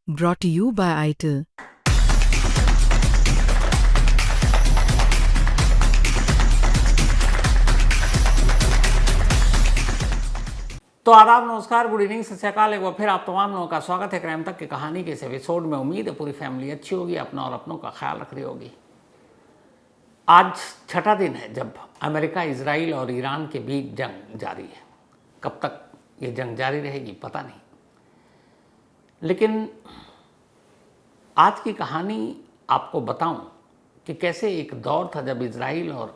Brought to you by ITIL. तो आदाब, नमस्कार, गुड इवनिंग, सत श्री अकाल। एक बार फिर आप तमाम लोगों का स्वागत है क्राइम तक की कहानी के इस एपिसोड में। उम्मीद है पूरी फैमिली अच्छी होगी, अपना और अपनों का ख्याल रख रही होगी। आज छठा दिन है जब अमेरिका, इजराइल और ईरान के बीच जंग जारी है। कब तक ये जंग जारी रहेगी पता नहीं, लेकिन आज की कहानी आपको बताऊं कि कैसे एक दौर था जब इजराइल और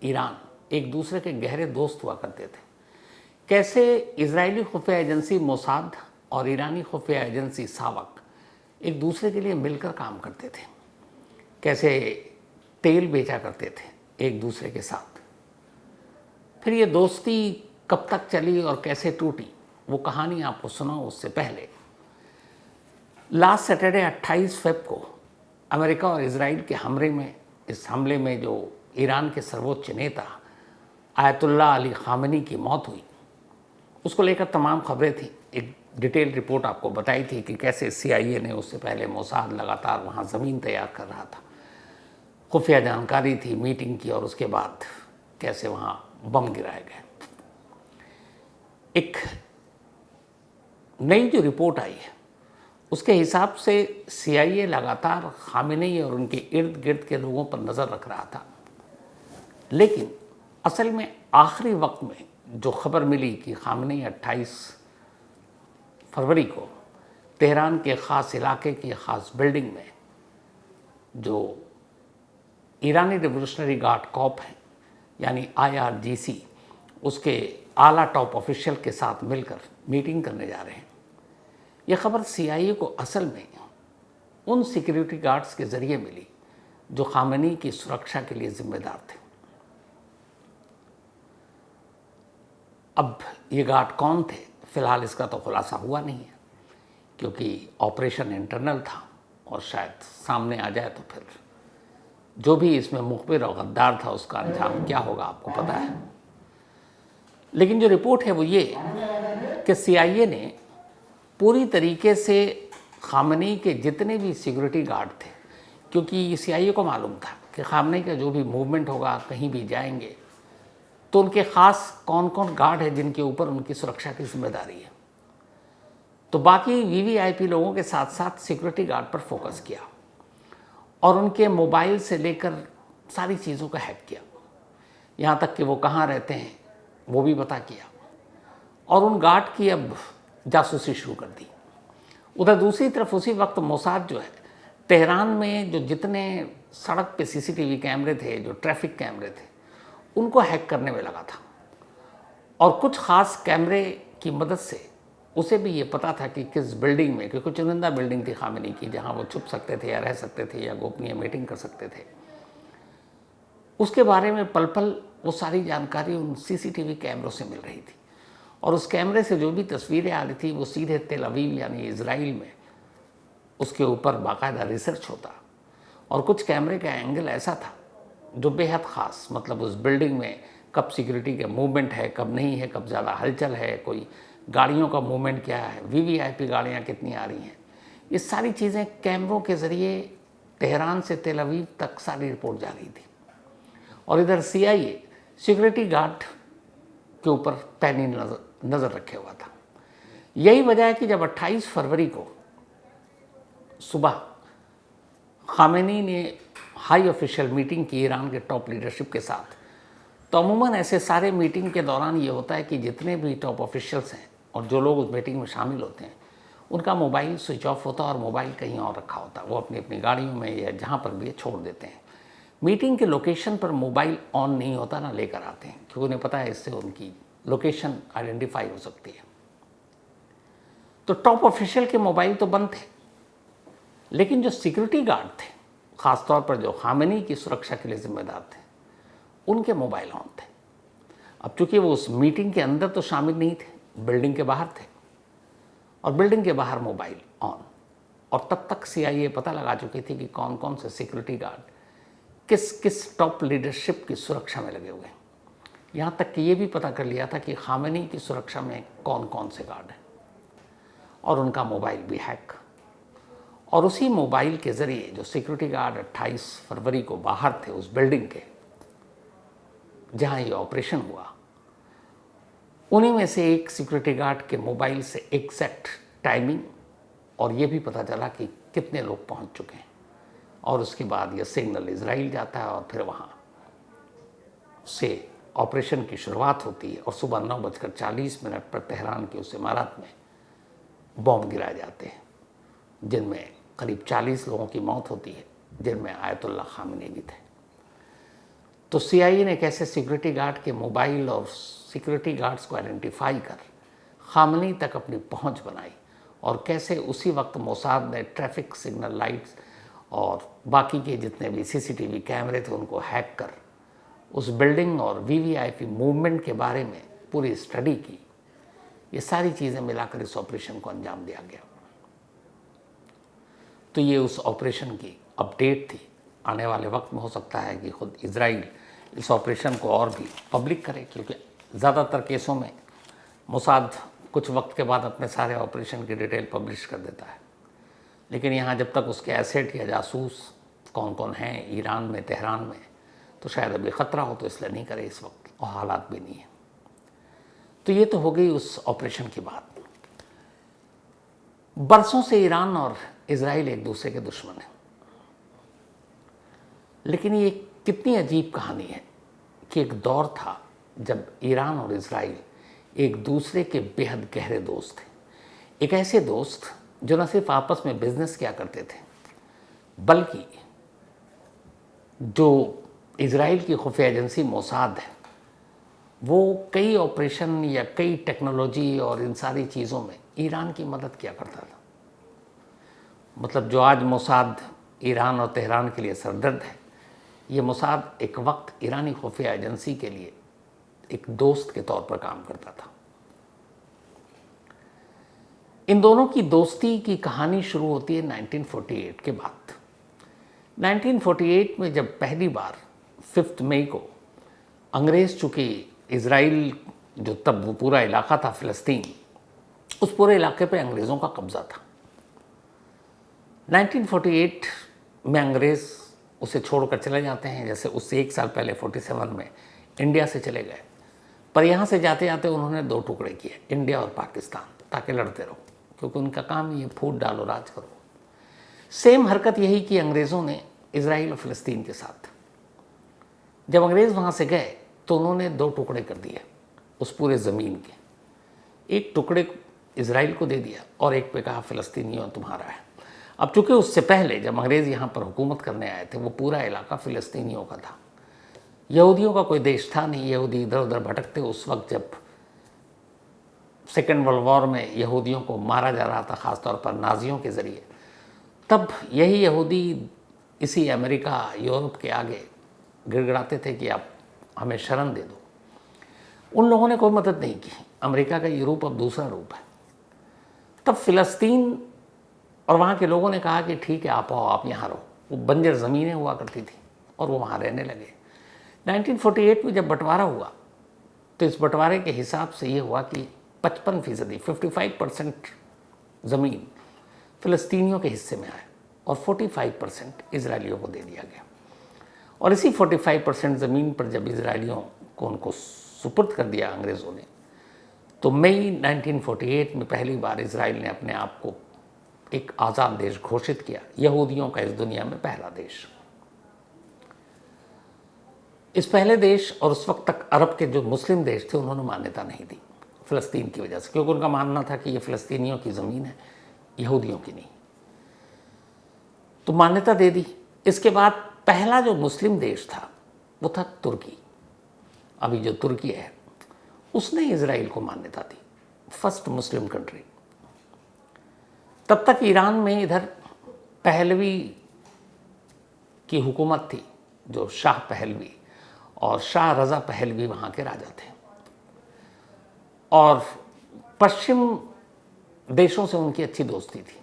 ईरान एक दूसरे के गहरे दोस्त हुआ करते थे। कैसे इजरायली खुफिया एजेंसी मोसाद और ईरानी खुफिया एजेंसी सावक एक दूसरे के लिए मिलकर काम करते थे। कैसे तेल बेचा करते थे एक दूसरे के साथ। फिर ये दोस्ती कब तक चली और कैसे टूटी, वो कहानी आपको सुनाऊं उससे पहले लास्ट सैटरडे 28 फ़रवरी को अमेरिका और इजराइल के इस हमले में जो ईरान के सर्वोच्च नेता आयतुल्लाह अली खामेनी की मौत हुई, उसको लेकर तमाम खबरें थी। एक डिटेल रिपोर्ट आपको बताई थी कि कैसे CIA ने, उससे पहले मोसाद लगातार वहाँ ज़मीन तैयार कर रहा था, खुफिया जानकारी थी, मीटिंग की, और उसके बाद कैसे वहाँ बम गिराए गए। एक नई जो रिपोर्ट आई है उसके हिसाब से CIA लगातार खामेनी और उनके इर्द गिर्द के लोगों पर नज़र रख रहा था, लेकिन असल में आखिरी वक्त में जो खबर मिली कि खामेनी 28 फरवरी को तेहरान के ख़ास इलाके की ख़ास बिल्डिंग में जो ईरानी रिवोल्यूशनरी गार्ड कॉप है यानी IRGC, उसके आला टॉप ऑफिशियल के साथ मिलकर मीटिंग करने जा रहे हैं। यह खबर CIA को असल में उन सिक्योरिटी गार्ड्स के ज़रिए मिली जो खामेनी की सुरक्षा के लिए जिम्मेदार थे। अब ये गार्ड कौन थे, फ़िलहाल इसका तो खुलासा हुआ नहीं है, क्योंकि ऑपरेशन इंटरनल था और शायद सामने आ जाए तो फिर जो भी इसमें मुखबिर और गद्दार था उसका अंजाम क्या होगा आपको पता है। लेकिन जो रिपोर्ट है वो ये कि CIA ने पूरी तरीके से खामेनी के जितने भी सिक्योरिटी गार्ड थे, क्योंकि CIA को मालूम था कि खामेनी का जो भी मूवमेंट होगा, कहीं भी जाएंगे तो उनके ख़ास कौन कौन गार्ड है जिनके ऊपर उनकी सुरक्षा की जिम्मेदारी है। तो बाकी VVIP लोगों के साथ साथ सिक्योरिटी गार्ड पर फोकस किया और उनके मोबाइल से लेकर सारी चीज़ों का हैक किया, यहाँ तक कि वो कहाँ रहते हैं वो भी पता किया, और उन गार्ड की अब जासूसी शुरू कर दी। उधर दूसरी तरफ उसी वक्त मोसाद जो है, तेहरान में जो जितने सड़क पे CCTV कैमरे थे, जो ट्रैफिक कैमरे थे, उनको हैक करने में लगा था। और कुछ ख़ास कैमरे की मदद से उसे भी ये पता था कि किस बिल्डिंग में, क्योंकि चुनिंदा बिल्डिंग थी खामेनी की जहाँ वो छुप सकते थे या रह सकते थे या गोपनीय मीटिंग कर सकते थे, उसके बारे में पल पल वो सारी जानकारी उन CCTV कैमरों से मिल रही थी। और उस कैमरे से जो भी तस्वीरें आ रही थी वो सीधे तेल अवीव यानी इजराइल में उसके ऊपर बाकायदा रिसर्च होता। और कुछ कैमरे का एंगल ऐसा था जो बेहद ख़ास, मतलब उस बिल्डिंग में कब सिक्योरिटी के मूवमेंट है, कब नहीं है, कब ज़्यादा हलचल है, कोई गाड़ियों का मूवमेंट क्या है, VVIP गाड़ियाँ कितनी आ रही हैं, ये सारी चीज़ें कैमरों के ज़रिए तेहरान से तेल अवीव तक सारी रिपोर्ट जा रही थी। और इधर CIA सिक्योरिटी गार्ड के ऊपर पैनी नज़र रखे हुआ था। यही वजह है कि जब 28 फरवरी को सुबह खामेनी ने हाई ऑफिशियल मीटिंग की ईरान के टॉप लीडरशिप के साथ, तो अमूमन ऐसे सारे मीटिंग के दौरान ये होता है कि जितने भी टॉप ऑफिशियल्स हैं और जो लोग उस मीटिंग में शामिल होते हैं उनका मोबाइल स्विच ऑफ होता है और मोबाइल कहीं और रखा होता है, वो अपनी अपनी गाड़ियों में या जहाँ पर भी छोड़ देते हैं। मीटिंग के लोकेशन पर मोबाइल ऑन नहीं होता, ना लेकर आते हैं, क्योंकि उन्हें पता है इससे उनकी लोकेशन आइडेंटिफाई हो सकती है। तो टॉप ऑफिशियल के मोबाइल तो बंद थे, लेकिन जो सिक्योरिटी गार्ड थे, ख़ासतौर पर जो खामेनी की सुरक्षा के लिए जिम्मेदार थे, उनके मोबाइल ऑन थे। अब चूंकि वो उस मीटिंग के अंदर तो शामिल नहीं थे, बिल्डिंग के बाहर थे, और बिल्डिंग के बाहर मोबाइल ऑन। और तब तक CIA पता लगा चुकी थी कि कौन कौन से सिक्योरिटी गार्ड किस किस टॉप लीडरशिप की सुरक्षा में लगे हुए हैं। यहाँ तक कि ये भी पता कर लिया था कि खामेनी की सुरक्षा में कौन कौन से गार्ड हैं, और उनका मोबाइल भी हैक। और उसी मोबाइल के ज़रिए जो सिक्योरिटी गार्ड 28 फरवरी को बाहर थे उस बिल्डिंग के जहाँ ये ऑपरेशन हुआ, उन्हीं में से एक सिक्योरिटी गार्ड के मोबाइल से एग्जैक्ट टाइमिंग और ये भी पता चला कि कितने लोग पहुंच चुके हैं। और उसके बाद ये सिग्नल इजराइल जाता है और फिर वहाँ से ऑपरेशन की शुरुआत होती है और सुबह 9:40 पर तेहरान की उस इमारत में बॉम्ब गिराए जाते हैं, जिनमें करीब 40 लोगों की मौत होती है, जिनमें आयतुल्लाह खामेनी भी थे। तो CIA ने कैसे सिक्योरिटी गार्ड के मोबाइल और सिक्योरिटी गार्ड्स को आइडेंटिफाई कर खामेनी तक अपनी पहुंच बनाई, और कैसे उसी वक्त मोसाद ने ट्रैफिक सिग्नल लाइट्स और बाकी के जितने भी CCTV कैमरे थे उनको हैक कर उस बिल्डिंग और VVIP मूवमेंट के बारे में पूरी स्टडी की। ये सारी चीज़ें मिलाकर इस ऑपरेशन को अंजाम दिया गया। तो ये उस ऑपरेशन की अपडेट थी। आने वाले वक्त में हो सकता है कि खुद इजराइल इस ऑपरेशन को और भी पब्लिक करे, क्योंकि ज़्यादातर केसों में मोसाद कुछ वक्त के बाद अपने सारे ऑपरेशन की डिटेल पब्लिश कर देता है, लेकिन यहाँ जब तक उसके एसेट या जासूस कौन कौन हैं ईरान में, तेहरान में, तो शायद अभी ख़तरा हो, तो इसलिए नहीं करे इस वक्त, और हालात भी नहीं है। तो ये तो हो गई उस ऑपरेशन की बात। बरसों से ईरान और इजराइल एक दूसरे के दुश्मन हैं, लेकिन ये कितनी अजीब कहानी है कि एक दौर था जब ईरान और इजराइल एक दूसरे के बेहद गहरे दोस्त थे। एक ऐसे दोस्त जो न सिर्फ आपस में बिजनेस किया करते थे, बल्कि जो इजराइल की खुफिया एजेंसी मोसाद है, वो कई ऑपरेशन या कई टेक्नोलॉजी और इन सारी चीज़ों में ईरान की मदद किया करता था। मतलब जो आज मोसाद ईरान और तेहरान के लिए सरदर्द है, ये मोसाद एक वक्त ईरानी खुफिया एजेंसी के लिए एक दोस्त के तौर पर काम करता था। इन दोनों की दोस्ती की कहानी शुरू होती है 1948 के बाद। 1948 में जब पहली बार 5 मई को अंग्रेज़, चूँकि इजराइल जो तब वो पूरा इलाका था फ़िलिस्तीन, उस पूरे इलाके पे अंग्रेज़ों का कब्ज़ा था। 1948 में अंग्रेज़ उसे छोड़कर चले जाते हैं, जैसे उससे 1 साल पहले 47 में इंडिया से चले गए। पर यहाँ से जाते जाते उन्होंने 2 टुकड़े किए, इंडिया और पाकिस्तान, ताकि लड़ते रहो, क्योंकि उनका काम ये फूट डालो राज करो। सेम हरकत यही की अंग्रेज़ों ने इजराइल और फ़िलिस्तीन के साथ। जब अंग्रेज़ वहाँ से गए तो उन्होंने 2 टुकड़े कर दिए उस पूरे ज़मीन के। एक टुकड़े इजराइल को दे दिया और एक पे कहा फ़िलिस्तीनियों तुम्हारा है। अब चूँकि उससे पहले जब अंग्रेज़ यहाँ पर हुकूमत करने आए थे, वो पूरा इलाका फ़िलिस्तीनियों का था। यहूदियों का कोई देश था नहीं, यहूदी इधर उधर भटकते। उस वक्त जब सेकेंड वर्ल्ड वॉर में यहूदियों को मारा जा रहा था, ख़ासतौर पर नाजियों के ज़रिए, तब यही यहूदी इसी अमेरिका, यूरोप के आगे गिड़गिड़ाते थे कि आप हमें शरण दे दो। उन लोगों ने कोई मदद नहीं की। अमेरिका का ये रूप अब दूसरा रूप है। तब फ़िलिस्तीन और वहाँ के लोगों ने कहा कि ठीक है, आप आओ, आप यहाँ रहो। वो बंजर ज़मीनें हुआ करती थी और वो वहाँ रहने लगे। 1948 में जब बंटवारा हुआ तो इस बंटवारे के हिसाब से ये हुआ कि 55%, 55% ज़मीन फ़िलिस्तीनियों के हिस्से में आए और 45% इजरायलियों को दे दिया गया। और इसी 45% ज़मीन पर जब इजरायलियों को उनको सुपुर्द कर दिया अंग्रेज़ों ने, तो मई 1948 में पहली बार इजराइल ने अपने आप को एक आज़ाद देश घोषित किया, यहूदियों का इस दुनिया में पहला देश। इस पहले देश और उस वक्त तक अरब के जो मुस्लिम देश थे उन्होंने मान्यता नहीं दी फ़िलिस्तीन की वजह से, क्योंकि उनका मानना था कि ये फ़िलिस्तीनियों की ज़मीन है, यहूदियों की नहीं। तो मान्यता दे दी। इसके बाद पहला जो मुस्लिम देश था वो था तुर्की। अभी जो तुर्की है उसने इजराइल को मान्यता दी, फर्स्ट मुस्लिम कंट्री। तब तक ईरान में इधर पहलवी की हुकूमत थी, जो शाह पहलवी, और शाह रज़ा पहलवी वहाँ के राजा थे। और पश्चिम देशों से उनकी अच्छी दोस्ती थी,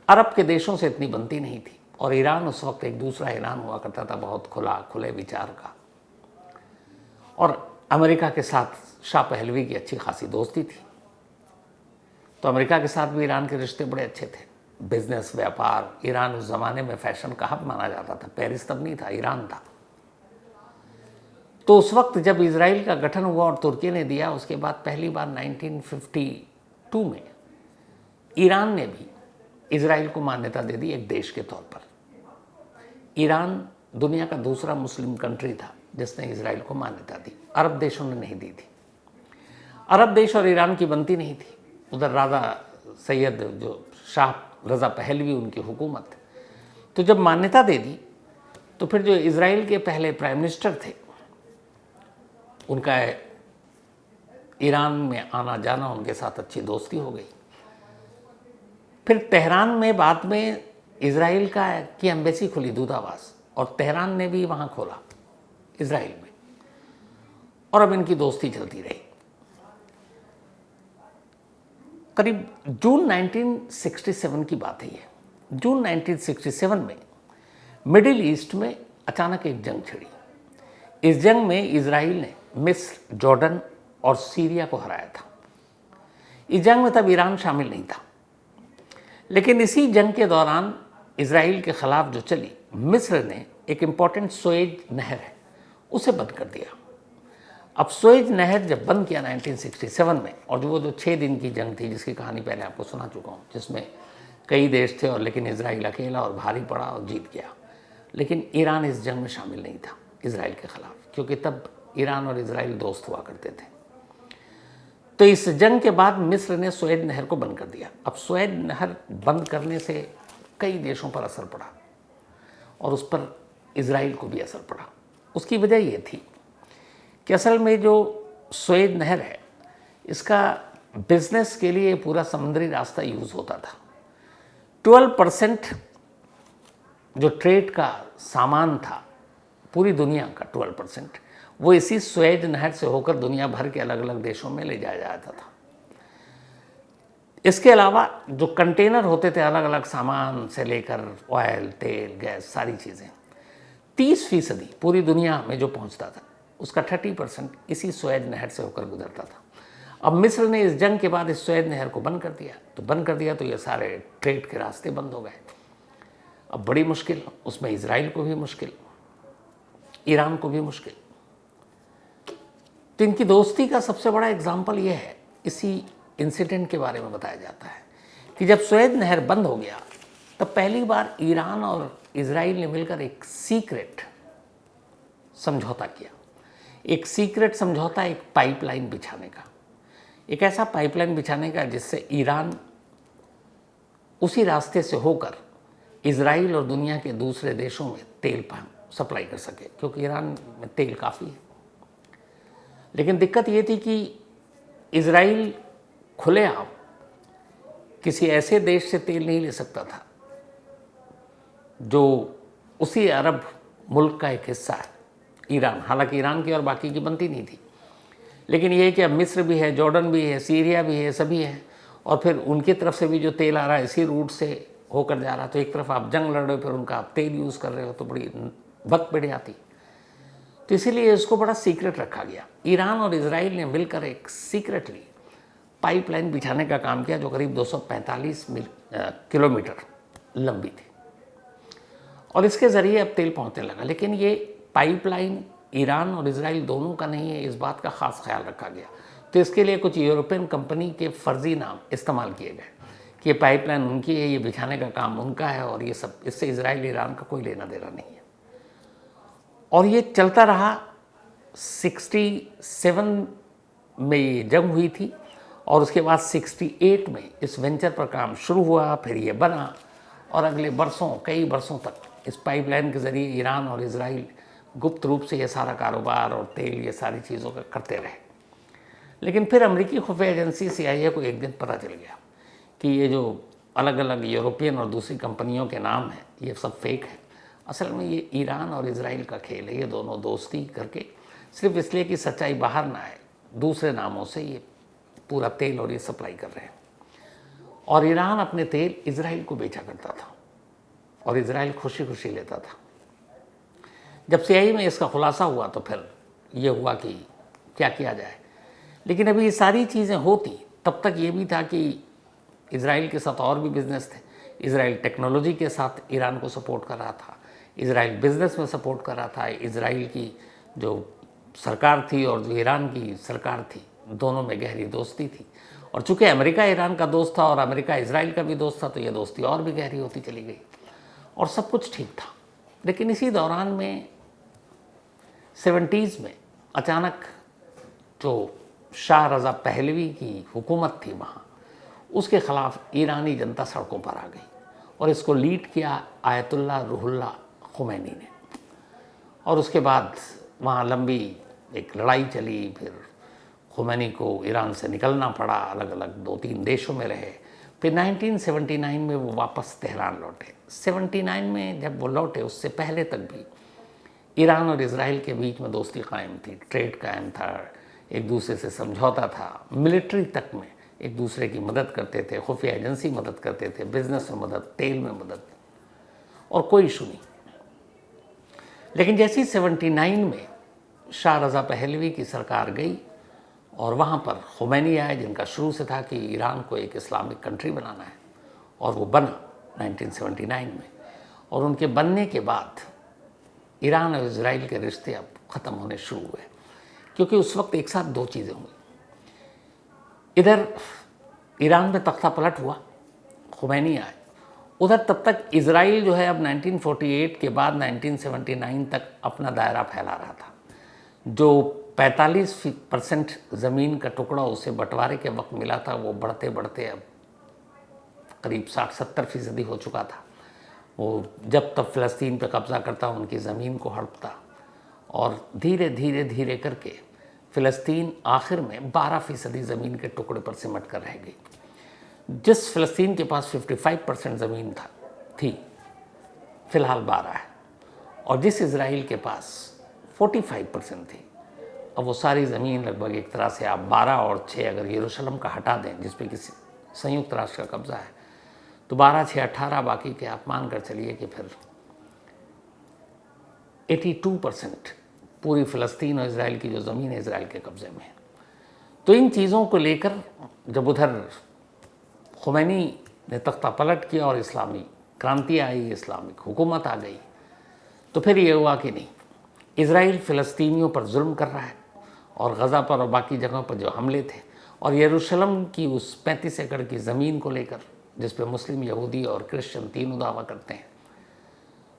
अरब के देशों से इतनी बनती नहीं थी। और ईरान उस वक्त एक दूसरा ईरान हुआ करता था, बहुत खुले विचार का। और अमेरिका के साथ शाह पहलवी की अच्छी खासी दोस्ती थी, तो अमेरिका के साथ भी ईरान के रिश्ते बड़े अच्छे थे। बिजनेस, व्यापार। ईरान उस ज़माने में फैशन का हब माना जाता था। पेरिस तब नहीं था, ईरान था। तो उस वक्त जब इजराइल का गठन हुआ और तुर्की ने दिया, उसके बाद पहली बार 1952 में ईरान ने भी इजराइल को मान्यता दे दी एक देश के तौर पर। ईरान दुनिया का दूसरा मुस्लिम कंट्री था जिसने इजराइल को मान्यता दी। अरब देशों ने नहीं दी थी। अरब देश और ईरान की बनती नहीं थी। उधर राजा सैयद जो शाह रज़ा पहलवी, उनकी हुकूमत। तो जब मान्यता दे दी तो फिर जो इजराइल के पहले प्राइम मिनिस्टर थे, उनका ईरान में आना जाना, उनके साथ अच्छी दोस्ती हो गई। फिर तेहरान में बाद में इजराइल की एम्बेसी खुली, दूतावास, और तेहरान ने भी वहाँ खोला इजराइल में, और अब इनकी दोस्ती चलती रही। करीब जून 1967 की बात है ये। जून 1967 में मिडिल ईस्ट में अचानक एक जंग छिड़ी। इस जंग में इजराइल ने मिस्र, जॉर्डन और सीरिया को हराया था। इस जंग में तब ईरान शामिल नहीं था, लेकिन इसी जंग के दौरान इजराइल के खिलाफ जो चली, मिस्र ने एक इम्पॉर्टेंट सुएज नहर है उसे बंद कर दिया। अब सुएज नहर जब बंद किया 1967 में, और जो 6 दिन की जंग थी जिसकी कहानी पहले आपको सुना चुका हूँ, जिसमें कई देश थे और लेकिन इजराइल अकेला और भारी पड़ा और जीत गया। लेकिन ईरान इस जंग में शामिल नहीं था इजराइल के खिलाफ, क्योंकि तब ईरान और इजराइल दोस्त हुआ करते थे। तो इस जंग के बाद मिस्र ने सुएज नहर को बंद कर दिया। अब सुएज नहर बंद करने से कई देशों पर असर पड़ा और उस पर इजराइल को भी असर पड़ा। उसकी वजह ये थी कि असल में जो सुएज नहर है, इसका बिजनेस के लिए पूरा समुद्री रास्ता यूज़ होता था। 12% जो ट्रेड का सामान था पूरी दुनिया का, 12% वो इसी सुएज नहर से होकर दुनिया भर के अलग अलग देशों में ले जाया जाता था। इसके अलावा जो कंटेनर होते थे अलग अलग सामान से लेकर ऑयल, तेल, गैस, सारी चीज़ें, 30% पूरी दुनिया में जो पहुंचता था उसका 30% इसी सुएज नहर से होकर गुजरता था। अब मिस्र ने इस जंग के बाद इस सुएज नहर को बंद कर दिया तो ये सारे ट्रेड के रास्ते बंद हो गए। अब बड़ी मुश्किल, उसमें इजराइल को भी मुश्किल, ईरान को भी मुश्किल। तो इनकी दोस्ती का सबसे बड़ा एग्जाम्पल ये है, इसी इंसिडेंट के बारे में बताया जाता है कि जब सुएज नहर बंद हो गया तब पहली बार ईरान और इजराइल ने मिलकर एक सीक्रेट समझौता किया। एक सीक्रेट समझौता, एक पाइपलाइन बिछाने का, एक ऐसा पाइपलाइन बिछाने का जिससे ईरान उसी रास्ते से होकर इजराइल और दुनिया के दूसरे देशों में तेल सप्लाई कर सके, क्योंकि ईरान में तेल काफ़ी है। लेकिन दिक्कत ये थी कि इजराइल खुलेआम किसी ऐसे देश से तेल नहीं ले सकता था जो उसी अरब मुल्क का एक हिस्सा है, ईरान। हालांकि ईरान की और बाकी की बनती नहीं थी, लेकिन ये है कि अब मिस्र भी है, जॉर्डन भी है, सीरिया भी है, सभी है, और फिर उनकी तरफ से भी जो तेल आ रहा है इसी रूट से होकर जा रहा है। तो एक तरफ आप जंग लड़ रहे हो, फिर उनका आप तेल यूज़ कर रहे हो, तो बड़ी वक्त बढ़ जाती। तो इसीलिए इसको बड़ा सीक्रेट रखा गया। ईरान और इजराइल ने मिलकर एक सीक्रेटली पाइपलाइन बिछाने का काम किया जो करीब 245 किलोमीटर लंबी थी, और इसके ज़रिए अब तेल पहुंचने लगा। लेकिन ये पाइपलाइन ईरान और इजराइल दोनों का नहीं है, इस बात का ख़ास ख्याल रखा गया। तो इसके लिए कुछ यूरोपियन कंपनी के फर्जी नाम इस्तेमाल किए गए कि ये पाइपलाइन उनकी है, ये बिछाने का काम उनका है, और ये सब, इससे इजराइल ईरान का कोई लेना देना नहीं है। और ये चलता रहा। 67 में ये जंग हुई थी, और उसके बाद 68 में इस वेंचर पर काम शुरू हुआ, फिर ये बना, और अगले बरसों, कई बरसों तक इस पाइपलाइन के ज़रिए ईरान और इजराइल गुप्त रूप से ये सारा कारोबार और तेल, ये सारी चीज़ों का करते रहे। लेकिन फिर अमेरिकी खुफिया एजेंसी CIA को एक दिन पता चल गया कि ये जो अलग अलग यूरोपियन और दूसरी कंपनियों के नाम हैं ये सब फेक है। असल में ये ईरान और इजराइल का खेल है। ये दोनों दोस्ती करके सिर्फ इसलिए कि सच्चाई बाहर ना आए, दूसरे नामों से ये पूरा तेल और ये सप्लाई कर रहे हैं। और ईरान अपने तेल इजराइल को बेचा करता था और इजराइल खुशी खुशी लेता था। जब CIA में इसका खुलासा हुआ तो फिर ये हुआ कि क्या किया जाए। लेकिन अभी ये सारी चीज़ें होती तब तक ये भी था कि इजराइल के साथ और भी बिजनेस थे, इसराइल टेक्नोलॉजी के साथ ईरान को सपोर्ट कर रहा था, इसराइल बिजनेस में सपोर्ट कर रहा था, इसराइल की जो सरकार थी और जो ईरान की सरकार थी, दोनों में गहरी दोस्ती थी। और चूंकि अमेरिका ईरान का दोस्त था और अमेरिका इसराइल का भी दोस्त था, तो ये दोस्ती और भी गहरी होती चली गई और सब कुछ ठीक था। लेकिन इसी दौरान में 70s में अचानक जो शाह रज़ा पहलवी की हुकूमत थी वहाँ, उसके ख़िलाफ़ ईरानी जनता सड़कों पर आ गई और इसको लीड किया आयतुल्लाह रूहुल्लाह खुमैनी ने। और उसके बाद वहाँ लंबी एक लड़ाई चली, फिर खुमैनी को ईरान से निकलना पड़ा, अलग अलग 2-3 देशों में रहे। फिर 1979 में वो वापस तेहरान लौटे। 79 में जब वो लौटे, उससे पहले तक भी ईरान और इजराइल के बीच में दोस्ती कायम थी, ट्रेड कायम था, एक दूसरे से समझौता था, मिलिट्री तक में एक दूसरे की मदद करते थे, खुफिया एजेंसी मदद करते थे, बिजनेस में मदद, तेल में मदद, और कोई इशू नहीं। लेकिन जैसी 79 में शाह रज़ा पहलवी की सरकार गई और वहाँ पर खुमैनी आए, जिनका शुरू से था कि ईरान को एक इस्लामिक कंट्री बनाना है, और वो बना 1979 में। और उनके बनने के बाद ईरान और इजराइल के रिश्ते अब ख़त्म होने शुरू हुए, क्योंकि उस वक्त एक साथ दो चीज़ें हुई। इधर ईरान में तख्ता पलट हुआ, खुमैनी आए, उधर तब तक इजराइल जो है अब 1948 के बाद 1979 तक अपना दायरा फैला रहा था। जो 45% ज़मीन का टुकड़ा उसे बंटवारे के वक्त मिला था, वो बढ़ते बढ़ते अब करीब 60-70% हो चुका था। वो जब तब फ़लस्तीन पे कब्ज़ा करता, उनकी ज़मीन को हड़पता, और धीरे धीरे धीरे करके फ़लस्तीन आखिर में 12% ज़मीन के टुकड़े पर सिमट कर रह गई। जिस फ़लस्तीन के पास 55% ज़मीन थी, फ़िलहाल 12 है, और जिस इजराइल के पास 45% थी, अब वो सारी ज़मीन लगभग एक तरह से आप 12 और 6 अगर यरूशलेम का हटा दें, जिस पे किसी संयुक्त राष्ट्र का कब्ज़ा है, तो 12, 6, 18, बाकी के आप मान कर चलिए कि फिर 82% पूरी फ़लस्तीन और इजराइल की जो ज़मीन है इजराइल के कब्ज़े में है। तो इन चीज़ों को लेकर जब उधर खुमैनी ने तख्ता पलट किया और इस्लामी क्रांति आई, इस्लामिक हुकूमत आ गई, तो फिर ये हुआ कि नहीं, इजराइल फ़लस्तीनियों पर जुल्म कर रहा है और गज़ा पर और बाकी जगहों पर जो हमले थे, और यरूशलेम की उस 35 एकड़ की ज़मीन को लेकर, जिस पे मुस्लिम, यहूदी और क्रिश्चियन तीनों दावा करते हैं,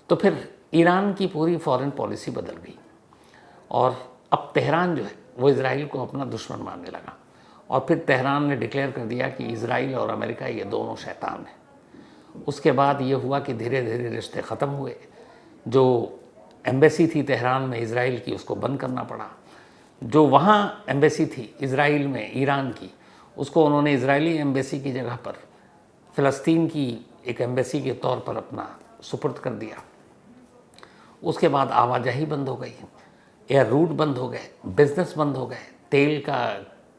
तो फिर ईरान की पूरी फॉरेन पॉलिसी बदल गई और अब तेहरान जो है वो इजराइल को अपना दुश्मन मानने लगा। और फिर तेहरान ने डिक्लेयर कर दिया कि इजराइल और अमेरिका ये दोनों शैतान हैं। उसके बाद ये हुआ कि धीरे धीरे रिश्ते ख़त्म हुए। जो एम्बेसी थी तेहरान में इजराइल की, उसको बंद करना पड़ा। जो वहाँ एम्बेसी थी इजराइल में ईरान की, उसको उन्होंने इजरायली एम्बेसी की जगह पर फ़लस्तीन की एक एम्बेसी के तौर पर अपना सुपुर्द कर दिया। उसके बाद आवाजाही बंद हो गई, एयर रूट बंद हो गए, बिजनेस बंद हो गए, तेल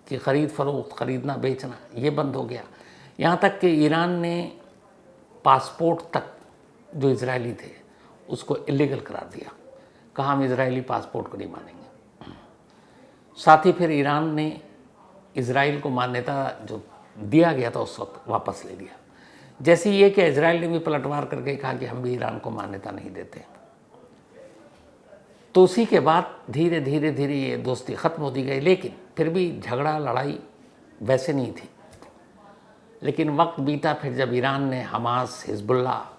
की ख़रीद फरोख्त, ख़रीदना बेचना ये बंद हो गया। यहाँ तक कि ईरान ने पासपोर्ट तक जो इजरायली थे उसको इलीगल करार दिया, कहा हम इजरायली पासपोर्ट को नहीं मानेंगे। साथ ही फिर ईरान ने इजराइल को मान्यता जो दिया गया था उस वक्त वापस ले लिया। जैसे ये कि इजराइल ने भी पलटवार करके कहा कि हम भी ईरान को मान्यता नहीं देते। तो उसी के बाद धीरे धीरे धीरे ये दोस्ती ख़त्म होती गई, लेकिन फिर भी झगड़ा लड़ाई वैसे नहीं थी। लेकिन वक्त बीता, फिर जब ईरान ने हमास, हिजबुल्लाह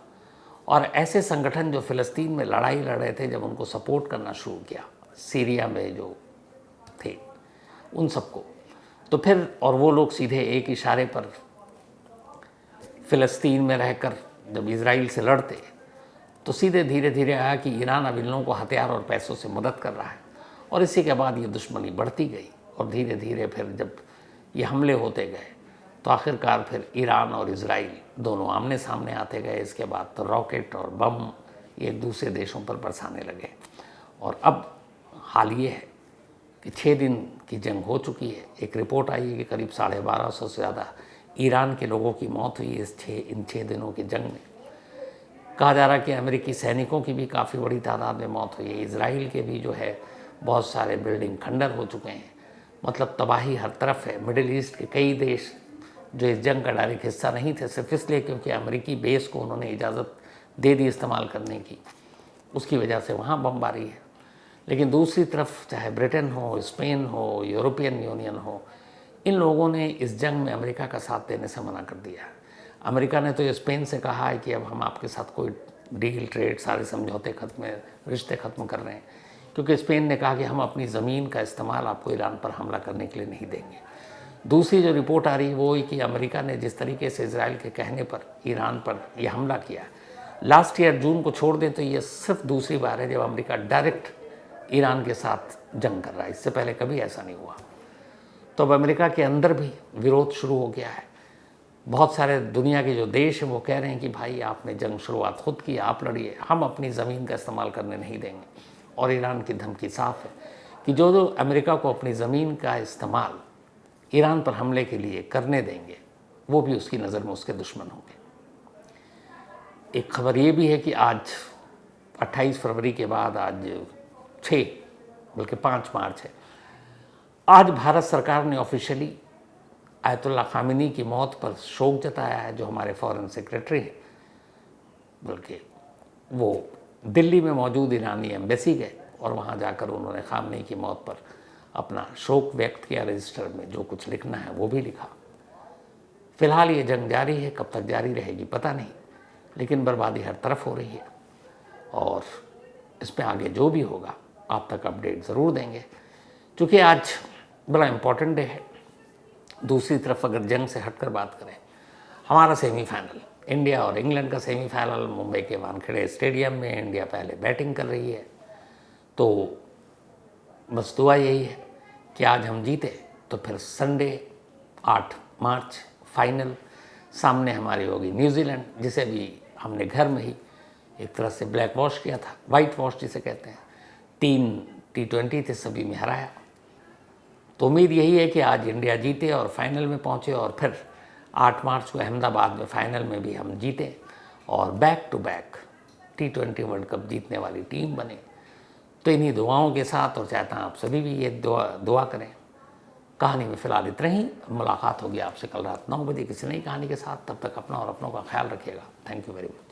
और ऐसे संगठन जो फ़लस्तीन में लड़ाई लड़ रहे थे, जब उनको सपोर्ट करना शुरू किया, सीरिया में जो थे उन सबको, तो फिर और वो लोग सीधे एक इशारे पर फ़लस्तीन में रहकर जब इजराइल से लड़ते, तो सीधे धीरे धीरे आया कि ईरान अब इन लोगों को हथियार और पैसों से मदद कर रहा है। और इसी के बाद ये दुश्मनी बढ़ती गई और धीरे धीरे फिर जब ये हमले होते गए, तो आखिरकार फिर ईरान और इजराइल दोनों आमने सामने आते गए। इसके बाद तो रॉकेट और बम एक दूसरे देशों पर बरसाने लगे। और अब हाल ये है कि 6 दिन की जंग हो चुकी है। एक रिपोर्ट आई है कि करीब 1250 से ज़्यादा ईरान के लोगों की मौत हुई है इन 6 दिनों की जंग में। कहा जा रहा है कि अमेरिकी सैनिकों की भी काफ़ी बड़ी तादाद में मौत हुई है। इजराइल के भी जो है बहुत सारे बिल्डिंग खंडर हो चुके हैं। मतलब तबाही हर तरफ है। मिडिल ईस्ट के कई देश जो इस जंग का डायरेक्ट हिस्सा नहीं थे, सिर्फ इसलिए क्योंकि अमेरिकी बेस को उन्होंने इजाज़त दे दी इस्तेमाल करने की, उसकी वजह से वहाँ बमबारी है। लेकिन दूसरी तरफ चाहे ब्रिटेन हो, स्पेन हो, यूरोपियन यूनियन हो, इन लोगों ने इस जंग में अमेरिका का साथ देने से मना कर दिया है। अमेरिका ने तो स्पेन से कहा है कि अब हम आपके साथ कोई डील, ट्रेड, सारे समझौते खत्म, रिश्ते ख़त्म कर रहे हैं, क्योंकि स्पेन ने कहा कि हम अपनी ज़मीन का इस्तेमाल आपको ईरान पर हमला करने के लिए नहीं देंगे। दूसरी जो रिपोर्ट आ रही है वो है कि अमेरिका ने जिस तरीके से इजराइल के कहने पर ईरान पर यह हमला किया, लास्ट ईयर जून को छोड़ दें तो ये सिर्फ दूसरी बार है जब अमेरिका डायरेक्ट ईरान के साथ जंग कर रहा है। इससे पहले कभी ऐसा नहीं हुआ। तो अब अमेरिका के अंदर भी विरोध शुरू हो गया है। बहुत सारे दुनिया के जो देश हैं वो कह रहे हैं कि भाई आपने जंग शुरुआत खुद की, आप लड़िए, हम अपनी ज़मीन का इस्तेमाल करने नहीं देंगे। और ईरान की धमकी साफ है कि जो अमेरिका को अपनी ज़मीन का इस्तेमाल ईरान पर हमले के लिए करने देंगे वो भी उसकी नज़र में उसके दुश्मन होंगे। एक खबर ये भी है कि आज 28 फरवरी के बाद आज 6 बल्कि 5 मार्च है, आज भारत सरकार ने ऑफिशियली आयतुल्ला खामिनी की मौत पर शोक जताया है, जो हमारे फॉरेन सेक्रेटरी हैं। बल्कि वो दिल्ली में मौजूद ईरानी एम्बेसी गए और वहाँ जाकर उन्होंने खामिनी की मौत पर अपना शोक व्यक्त किया। रजिस्टर में जो कुछ लिखना है वो भी लिखा। फ़िलहाल ये जंग जारी है, कब तक जारी रहेगी पता नहीं, लेकिन बर्बादी हर तरफ हो रही है और इसमें आगे जो भी होगा आप तक अपडेट ज़रूर देंगे, क्योंकि आज बड़ा इम्पॉर्टेंट डे है। दूसरी तरफ अगर जंग से हटकर बात करें, हमारा सेमीफाइनल, इंडिया और इंग्लैंड का सेमीफाइनल मुंबई के वानखेड़े स्टेडियम में, इंडिया पहले बैटिंग कर रही है। तो बस दुआ यही है कि आज हम जीते तो फिर संडे 8 मार्च फाइनल सामने हमारी होगी न्यूजीलैंड, जिसे भी हमने घर में ही एक तरह से ब्लैक वॉश किया था, वाइट वॉश जिसे कहते हैं। 3 T20 थे, सभी में हराया। तो उम्मीद यही है कि आज इंडिया जीते और फाइनल में पहुँचे और फिर 8 मार्च को अहमदाबाद में फाइनल में भी हम जीतें और back to back T20 world cup जीतने वाली टीम बने। तो इन्हीं दुआओं के साथ, और चाहता हूँ आप सभी भी ये दुआ करें। कहानी में फ़िलहाल इतना ही। मुलाकात होगी आपसे कल रात 9 बजे किसी नई कहानी के साथ। तब तक अपना और अपनों का ख्याल रखिएगा। Thank you very much.